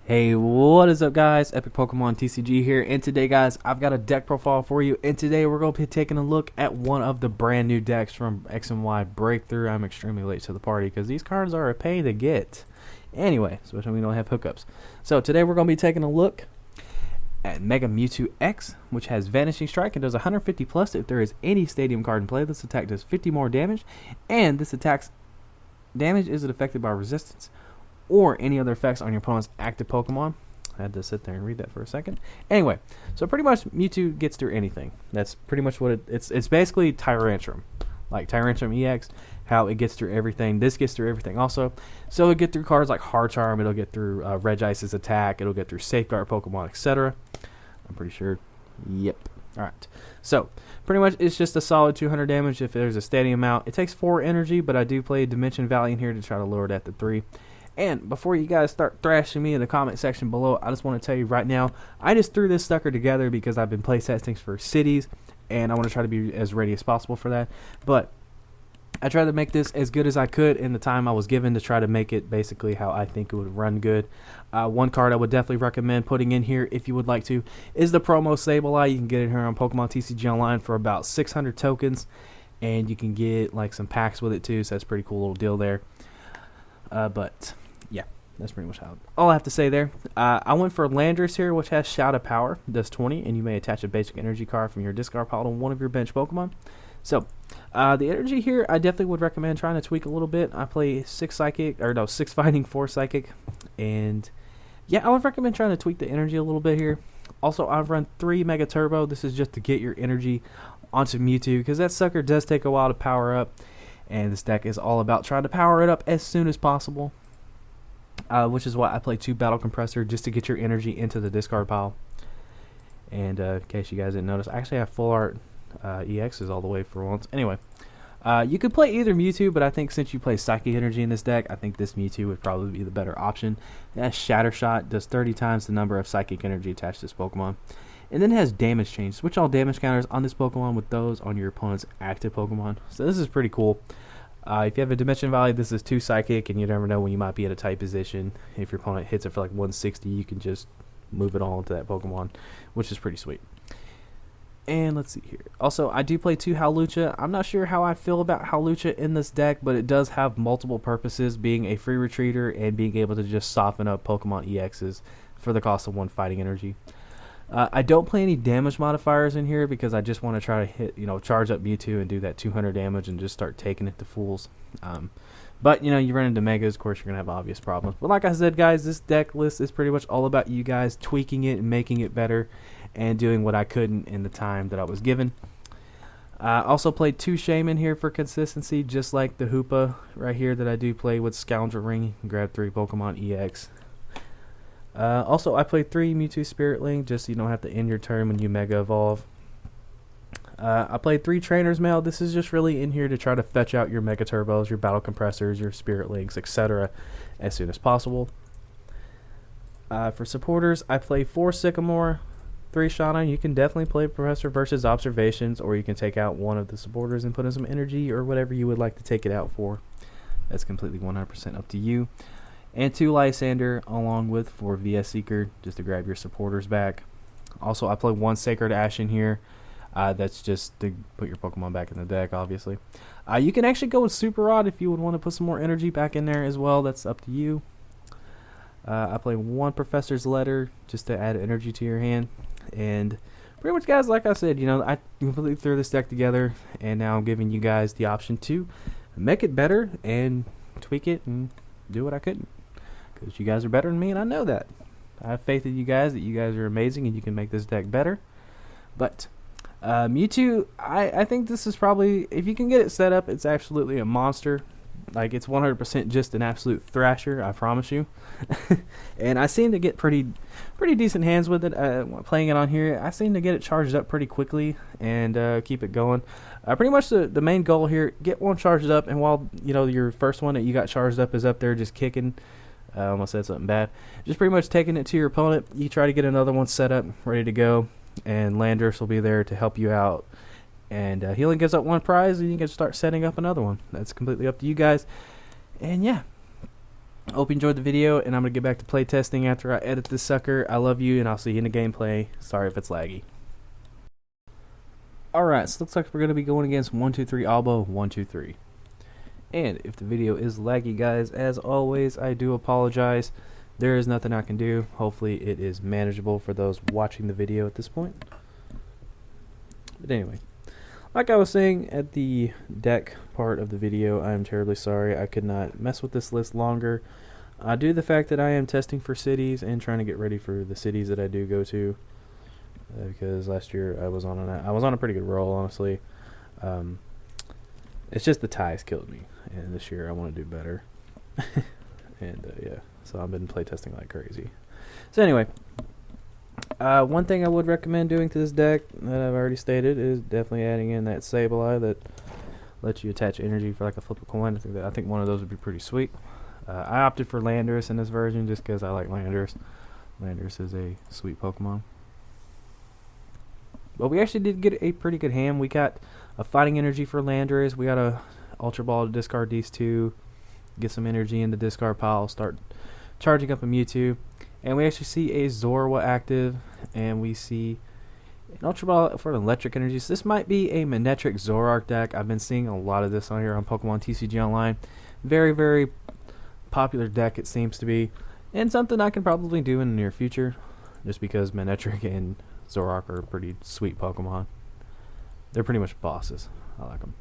Hey, what is up guys? Epic Pokemon TCG here, and today guys, I've got a deck profile for you, and today we're going to be taking a look at one of the brand new decks from X and Y Breakthrough. I'm extremely late to the party because these cards are a pain to get. Anyway, especially when we don't have hookups. So today we're going to be taking a look at Mega Mewtwo X, which has Vanishing Strike and does 150 plus if there is any stadium card in play. This attack does 50 more damage, and this attack's damage isn't affected by resistance or any other effects on your opponent's active Pokemon. I had to sit there and read that for a second. Anyway, so pretty much Mewtwo gets through anything. That's pretty much what it's basically Tyrantrum. Like Tyrantrum EX, how it gets through everything. This gets through everything also. So it'll get through cards like Hard Charm, it'll get through Regice's attack, it'll get through Safeguard Pokemon, etc. I'm pretty sure. Yep. Alright. So, pretty much it's just a solid 200 damage if there's a steady amount. It takes 4 energy, but I do play Dimension Valley in here to try to lower that to 3. And before you guys start thrashing me in the comment section below, I just want to tell you right now, I just threw this sucker together because I've been playtesting for cities, and I want to try to be as ready as possible for that. But I tried to make this as good as I could in the time I was given to try to make it basically how I think it would run good. One card I would definitely recommend putting in here if you would like to is the promo Sableye. You can get it here on Pokemon TCG Online for about 600 tokens, and you can get like some packs with it too, so that's a pretty cool little deal there. But yeah, that's pretty much all I have to say there. I went for Landorus here, which has Shout of Power, does 20, and you may attach a basic energy card from your discard pile to one of your bench Pokemon. So, the energy here, I definitely would recommend trying to tweak a little bit. I play 6 Fighting, 4 Psychic, and yeah, I would recommend trying to tweak the energy a little bit here. Also, I've run 3 Mega Turbo. This is just to get your energy onto Mewtwo, because that sucker does take a while to power up, and this deck is all about trying to power it up as soon as possible. Which is why I play 2 Battle Compressor, just to get your energy into the discard pile. And in case you guys didn't notice, I actually have full art EXs all the way for once. Anyway, you could play either Mewtwo, but I think since you play Psychic Energy in this deck, I think this Mewtwo would probably be the better option. It has Shatter Shot, does 30 times the number of Psychic Energy attached to this Pokemon. And then it has Damage Change. Switch all damage counters on this Pokemon with those on your opponent's active Pokemon. So this is pretty cool. If you have a Dimension Valley, this is 2 Psychic, and you never know when you might be at a tight position. If your opponent hits it for like 160, you can just move it all into that Pokemon, which is pretty sweet. And let's see here. Also, I do play 2 Howlucha. I'm not sure how I feel about Howlucha in this deck, but it does have multiple purposes, being a free retreater and being able to just soften up Pokemon EXs for the cost of 1 fighting energy. I don't play any damage modifiers in here because I just want to try to hit, charge up Mewtwo and do that 200 damage and just start taking it to fools. But, you run into Megas, of course, you're going to have obvious problems. But like I said, guys, this deck list is pretty much all about you guys tweaking it and making it better and doing what I couldn't in the time that I was given. I also played 2 Shaman here for consistency, just like the Hoopa right here that I do play with Scoundrel Ring. You can grab 3 Pokemon EX. Also, I played 3 Mewtwo Spirit Link, just so you don't have to end your turn when you Mega Evolve. I played 3 Trainer's Mail. This is just really in here to try to fetch out your Mega Turbos, your Battle Compressors, your Spirit Links, etc. as soon as possible. For supporters, I play 4 Sycamore, 3 Shauna. You can definitely play Professor versus Observations, or you can take out one of the supporters and put in some energy, or whatever you would like to take it out for. That's completely 100% up to you. And 2 Lysander along with 4 VS Seeker, just to grab your supporters back. Also, I play 1 Sacred Ash in here. That's just to put your Pokemon back in the deck, obviously. You can actually go with Super Rod if you would want to put some more energy back in there as well. That's up to you. I play 1 Professor's Letter just to add energy to your hand. And pretty much, guys, like I said, I completely threw this deck together, and now I'm giving you guys the option to make it better and tweak it and do what I couldn't. Because you guys are better than me, and I know that. I have faith in you guys, that you guys are amazing, and you can make this deck better. But Mewtwo, I think this is probably, if you can get it set up, it's absolutely a monster. Like, it's 100% just an absolute thrasher, I promise you. And I seem to get pretty decent hands with it. Playing it on here, I seem to get it charged up pretty quickly and keep it going. Pretty much the main goal here, get one charged up, and while your first one that you got charged up is up there just kicking, I almost said something bad, just pretty much taking it to your opponent, you try to get another one set up, ready to go, and Landorus will be there to help you out. And Healing gives up 1 prize, and you can start setting up another one. That's completely up to you guys. And yeah, Hope you enjoyed the video, and I'm going to get back to play testing after I edit this sucker. I love you, and I'll see you in the gameplay. Sorry if it's laggy. Alright, so looks like we're going to be going against 123 Albo 123. And if the video is laggy, guys, as always, I do apologize. There is nothing I can do. Hopefully it is manageable for those watching the video at this point. But anyway, like I was saying at the deck part of the video, I am terribly sorry I could not mess with this list longer. Due to the fact that I am testing for cities and trying to get ready for the cities that I do go to. Because last year I was on a pretty good roll, honestly. It's just the ties killed me, and this year I want to do better. And yeah, so I've been playtesting like crazy. So anyway, one thing I would recommend doing to this deck that I've already stated is definitely adding in that Sableye that lets you attach energy for like a flip a coin. I think one of those would be pretty sweet. I opted for Landorus in this version just because I like Landorus. Landorus is a sweet Pokemon. But we actually did get a pretty good hand. We got a fighting energy for Landorus. We got a Ultra Ball to discard these two, get some energy in the discard pile, start charging up a Mewtwo. And we actually see a Zorua active, and we see an Ultra Ball for an electric energy. So this might be a Manectric Zoroark deck. I've been seeing a lot of this on here on Pokemon TCG Online. Very, very popular deck it seems to be. And something I can probably do in the near future, just because Manectric and Zoroark are pretty sweet Pokemon. They're pretty much bosses. I like them.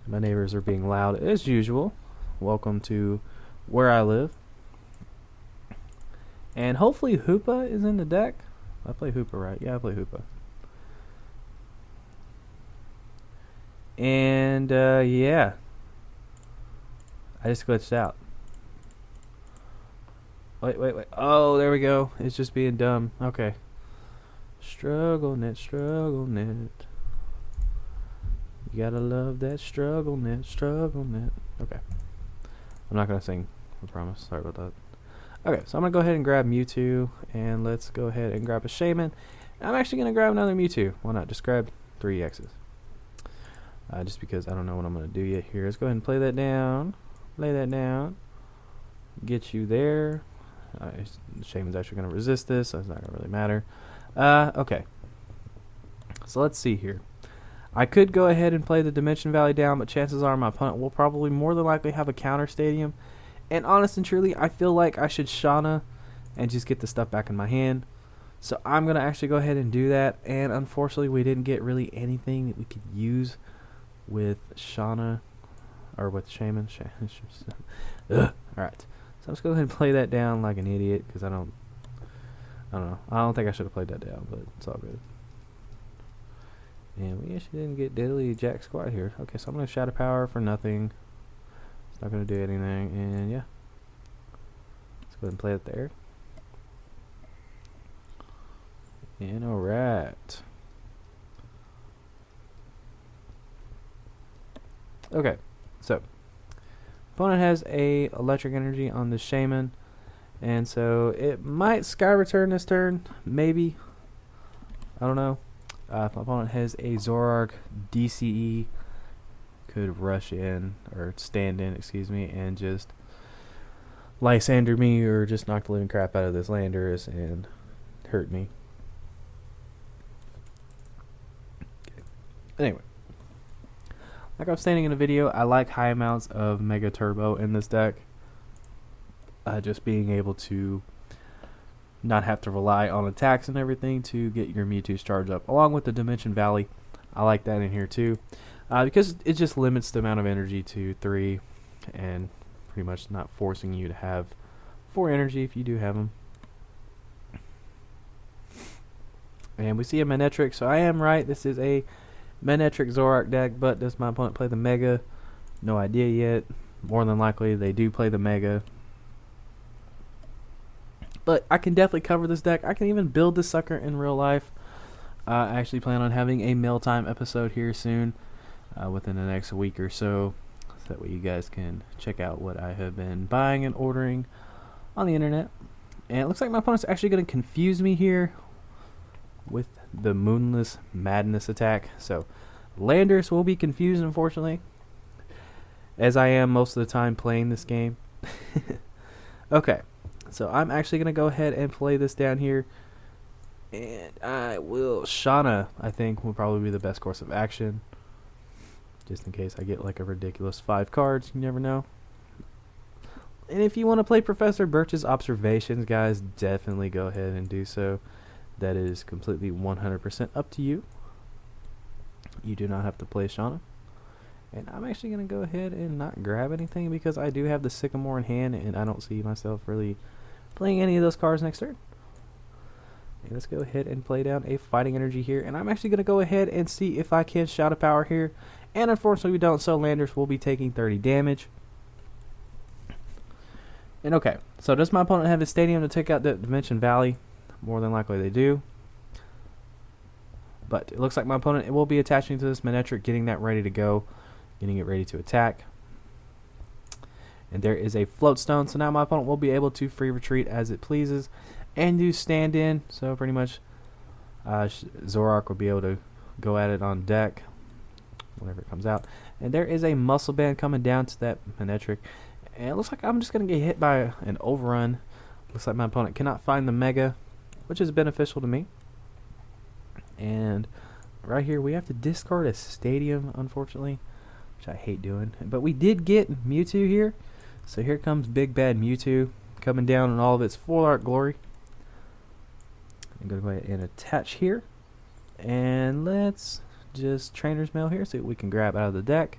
My neighbors are being loud as usual. Welcome to where I live. And hopefully Hoopa is in the deck. I play Hoopa, right? Yeah, I play Hoopa. And yeah, I just glitched out. Wait. Oh, there we go. It's just being dumb. Okay. Struggle net. You gotta love that struggle net. Okay. I'm not gonna sing, I promise. Sorry about that. Okay, so I'm gonna go ahead and grab Mewtwo, and let's go ahead and grab a Shaman. I'm actually gonna grab another Mewtwo. Why not? Just grab 3 X's. Just because I don't know what I'm gonna do yet here. Let's go ahead and play that down. Get you there. The Shaman's actually gonna resist this, so it's not gonna really matter. Okay. So let's see here. I could go ahead and play the Dimension Valley down, but chances are my opponent will probably more than likely have a counter stadium. And honest and truly, I feel like I should Shauna and just get the stuff back in my hand. So I'm going to actually go ahead and do that. And unfortunately, we didn't get really anything that we could use with Shauna or with Shaman. Alright. So I'm just going to go ahead and play that down like an idiot because I don't know. I don't think I should have played that down, but it's all good. And we actually didn't get Diddly Jack Squad here. Okay, so I'm going to Shadow Power for nothing. It's not going to do anything, and yeah. Let's go ahead and play it there. And alright. Okay, so opponent has a electric energy on the Shaman. And so it might Sky Return this turn, maybe. I don't know. If my opponent has a Zoroark DCE, could rush in, or stand in, excuse me, and just Lysander me, or just knock the living crap out of this Landorus and hurt me. Okay. Anyway. Like I was saying in the video, I like high amounts of Mega Turbo in this deck. Just being able to not have to rely on attacks and everything to get your Mewtwo's charge up. Along with the Dimension Valley, I like that in here too. Because it just limits the amount of energy to 3 and pretty much not forcing you to have 4 energy if you do have them. And we see a Manectric, so I am right. This is a Manectric Zoroark deck, but does my opponent play the Mega? No idea yet. More than likely they do play the Mega. But I can definitely cover this deck. I can even build this sucker in real life. I actually plan on having a mail time episode here soon, within the next week or so. So that way you guys can check out what I have been buying and ordering on the internet. And it looks like my opponent's actually going to confuse me here with the Moonless Madness attack. So Landorus will be confused, unfortunately, as I am most of the time playing this game. Okay, so I'm actually going to go ahead and play this down here. And I will... Shauna, I think, will probably be the best course of action. Just in case I get like a ridiculous 5 cards. You never know. And if you want to play Professor Birch's Observations, guys, definitely go ahead and do so. That is completely 100% up to you. You do not have to play Shauna. And I'm actually going to go ahead and not grab anything because I do have the Sycamore in hand, and I don't see myself really playing any of those cards next turn. And let's go ahead and play down a Fighting Energy here. And I'm actually going to go ahead and see if I can Shadow Power here. And unfortunately we don't, so Landers will be taking 30 damage. And okay, so does my opponent have a stadium to take out the Dimension Valley? More than likely they do. But it looks like my opponent will be attaching to this Manectric, getting that ready to go. Getting it ready to attack. And there is a Float Stone, so now my opponent will be able to free retreat as it pleases. And do stand in, so pretty much Zoroark will be able to go at it on deck whenever it comes out. And there is a Muscle Band coming down to that Manectric. And it looks like I'm just going to get hit by an Overrun. Looks like my opponent cannot find the Mega, which is beneficial to me. And right here we have to discard a Stadium, unfortunately, which I hate doing. But we did get Mewtwo here. So here comes Big Bad Mewtwo coming down in all of its full art glory. I'm going to go ahead and attach here. And let's just Trainer's Mail here, see what we can grab out of the deck.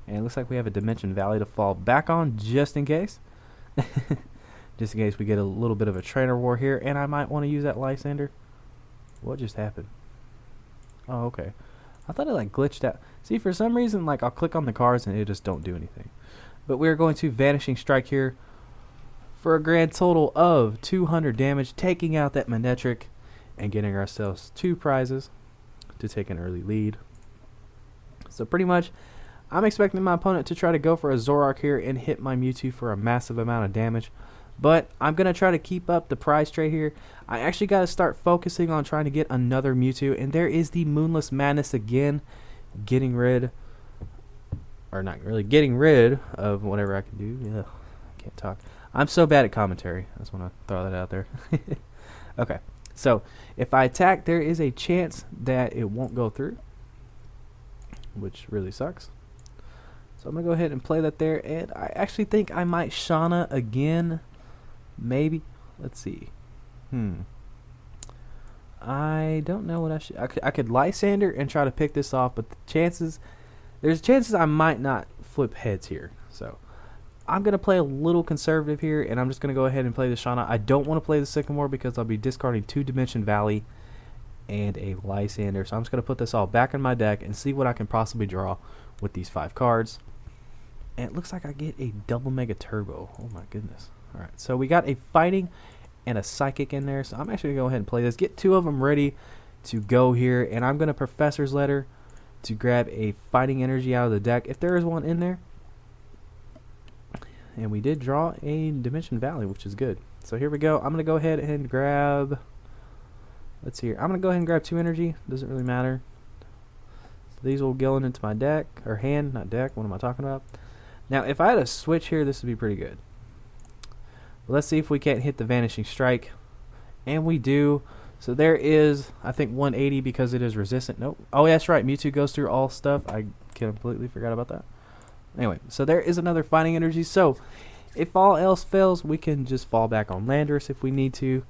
And it looks like we have a Dimension Valley to fall back on, just in case. Just in case we get a little bit of a Trainer War here. And I might want to use that Lysander. What just happened? Oh, okay. I thought it like glitched out. See, for some reason, like I'll click on the cards and it just don't do anything. But we're going to Vanishing Strike here for a grand total of 200 damage, taking out that Manectric and getting ourselves 2 prizes to take an early lead. So pretty much, I'm expecting my opponent to try to go for a Zoroark here and hit my Mewtwo for a massive amount of damage. But I'm going to try to keep up the prize trade here. I actually got to start focusing on trying to get another Mewtwo. And there is the Moonless Madness again. Getting rid, or not really, getting rid of whatever I can do. Yeah, I can't talk. I'm so bad at commentary. I just want to throw that out there. Okay, so if I attack, there is a chance that it won't go through, which really sucks. So I'm going to go ahead and play that there. And I actually think I might Shauna again. Maybe. Let's see. I don't know what I should. I could Lysander and try to pick this off, but there's chances I might not flip heads here. So I'm going to play a little conservative here, and I'm just going to go ahead and play the Shauna. I don't want to play the Sycamore because I'll be discarding 2 Dimension Valley and a Lysander. So I'm just going to put this all back in my deck and see what I can possibly draw with these 5 cards. And it looks like I get a double Mega Turbo. Oh my goodness. Alright, so we got a Fighting and a Psychic in there. So I'm actually going to go ahead and play this. Get 2 of them ready to go here. And I'm going to Professor's Letter to grab a Fighting Energy out of the deck, if there is one in there. And we did draw a Dimension Valley, which is good. So here we go. I'm going to go ahead and grab... Let's see here. I'm going to go ahead and grab 2 energy. Doesn't really matter. So these will go into my deck. Or hand, not deck. What am I talking about? Now, if I had a switch here, this would be pretty good. But let's see if we can't hit the Vanishing Strike. And we do. So there is, I think, 180 because it is resistant. Nope. Oh, yeah, that's right. Mewtwo goes through all stuff. I completely forgot about that. Anyway, so there is another Fighting Energy. So if all else fails, we can just fall back on Landorus if we need to.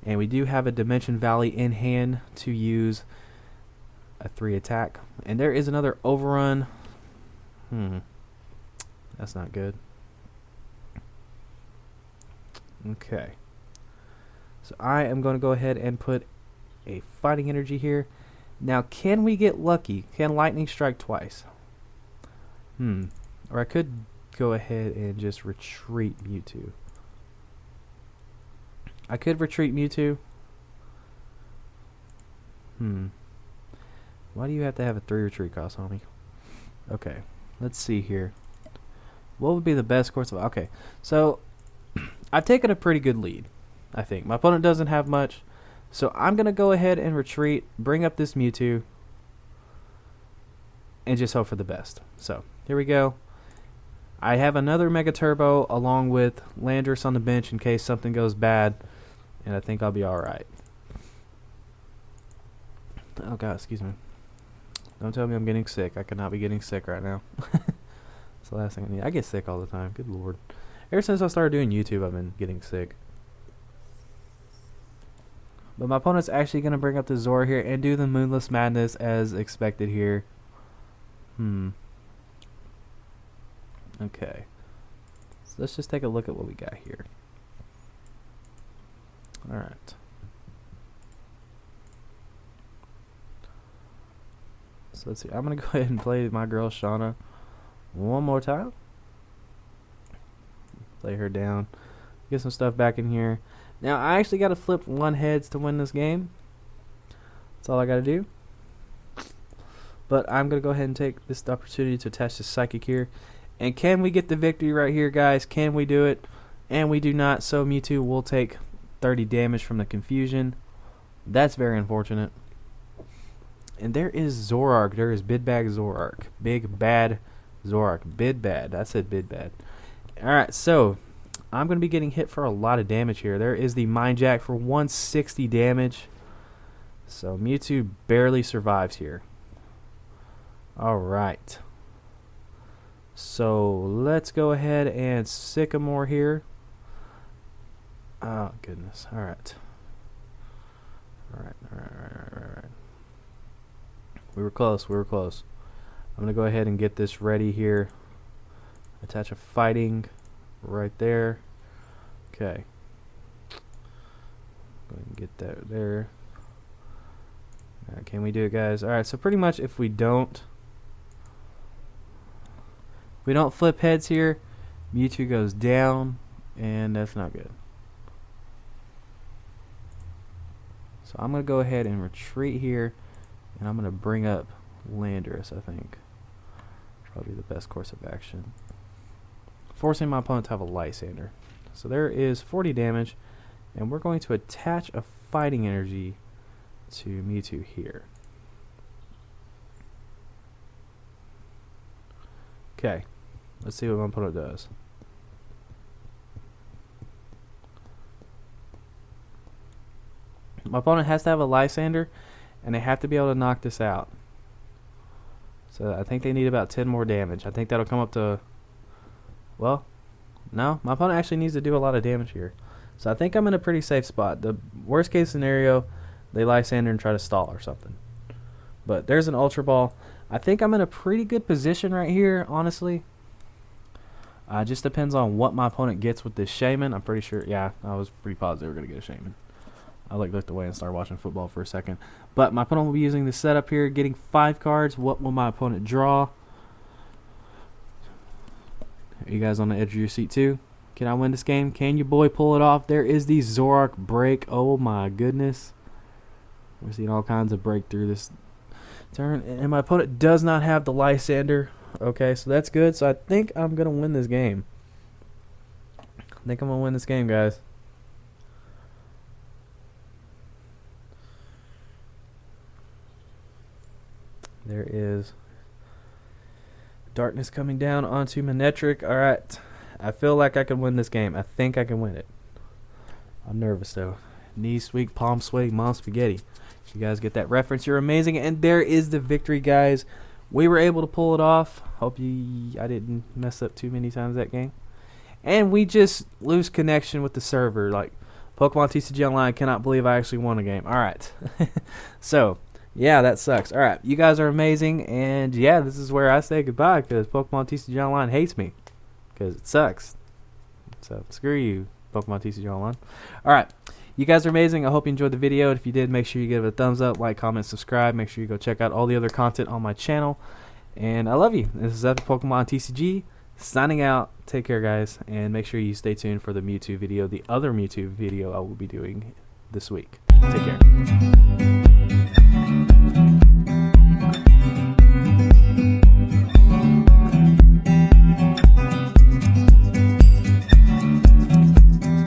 And we do have a Dimension Valley in hand to use a 3 attack. And there is another Overrun. That's not good. Okay. So I am going to go ahead and put a Fighting Energy here. Now, can we get lucky? Can Lightning strike twice? Or I could go ahead and just retreat Mewtwo. I could retreat Mewtwo. Why do you have to have a 3 retreat cost, homie? Okay. Let's see here. What would be the best course of... Okay. So, I've taken a pretty good lead, I think. My opponent doesn't have much. So, I'm going to go ahead and retreat, bring up this Mewtwo, and just hope for the best. So, here we go. I have another Mega Turbo along with Landorus on the bench in case something goes bad, and I think I'll be alright. Oh god, excuse me. Don't tell me I'm getting sick. I could not be getting sick right now. That's the last thing I need. I get sick all the time. Good lord. Ever since I started doing YouTube, I've been getting sick. But my opponent's actually going to bring up the Zora here and do the Moonless Madness as expected here. Okay. So let's just take a look at what we got here. Alright. So let's see. I'm going to go ahead and play my girl Shauna one more time. Play her down. Get some stuff back in here. Now, I actually got to flip 1 heads to win this game. That's all I got to do. But I'm going to go ahead and take this opportunity to attach the Psychic here. And can we get the victory right here, guys? Can we do it? And we do not, so Mewtwo will take 30 damage from the confusion. That's very unfortunate. And there is Zoroark. There is Big Bad Zoroark. Big Bad Zoroark. Big Bad. I said Big Bad. Alright, so I'm going to be getting hit for a lot of damage here. There is the Mind Jack for 160 damage. So Mewtwo barely survives here. Alright. So let's go ahead and Sycamore here. Oh, goodness. Alright. Alright. We were close. I'm going to go ahead and get this ready here. Attach a fighting right there. Okay. Go ahead and get that there. Alright, can we do it, guys? Alright, so pretty much if we don't flip heads here, Mewtwo goes down, and that's not good. So I'm going to go ahead and retreat here, and I'm going to bring up Landorus, I think. Probably the best course of action. Forcing my opponent to have a Lysander. So there is 40 damage, and we're going to attach a fighting energy to Mewtwo here. Okay, let's see what my opponent does. My opponent has to have a Lysander, and they have to be able to knock this out. So I think they need about 10 more damage. I think that'll come up to... Well, no, my opponent actually needs to do a lot of damage here. So I think I'm in a pretty safe spot. The worst case scenario, they Lysander and try to stall or something. But there's an Ultra Ball. I think I'm in a pretty good position right here, honestly. Just depends on what my opponent gets with this Shaman. I'm pretty sure, yeah, I was pretty positive we're going to get a Shaman. I looked away and started watching football for a second. But my opponent will be using this setup here, getting 5 cards. What will my opponent draw? Are you guys on the edge of your seat too? Can I win this game? Can your boy pull it off? There is the Zoroark break. Oh my goodness. We're seeing all kinds of breakthrough this turn. And my opponent does not have the Lysander. Okay, so that's good. So I think I'm going to win this game. I think I'm going to win this game, guys. There is darkness coming down onto Manectric. Alright. I feel like I can win this game. I think I can win it. I'm nervous though. Knees sweet, palms sweaty, mom spaghetti. If you guys get that reference, you're amazing. And there is the victory, guys. We were able to pull it off. Hope I didn't mess up too many times that game. And we just lose connection with the server. Like, Pokemon TCG Online cannot believe I actually won a game. Alright. So, yeah, that sucks. Alright, you guys are amazing. And, yeah, this is where I say goodbye because Pokemon TCG Online hates me. Because it sucks. So, screw you, Pokemon TCG Online. Alright, you guys are amazing. I hope you enjoyed the video. If you did, make sure you give it a thumbs up, like, comment, subscribe. Make sure you go check out all the other content on my channel. And I love you. This is Epic Pokemon TCG signing out. Take care, guys. And make sure you stay tuned for the Mewtwo video, the other Mewtwo video I will be doing this week. Take care.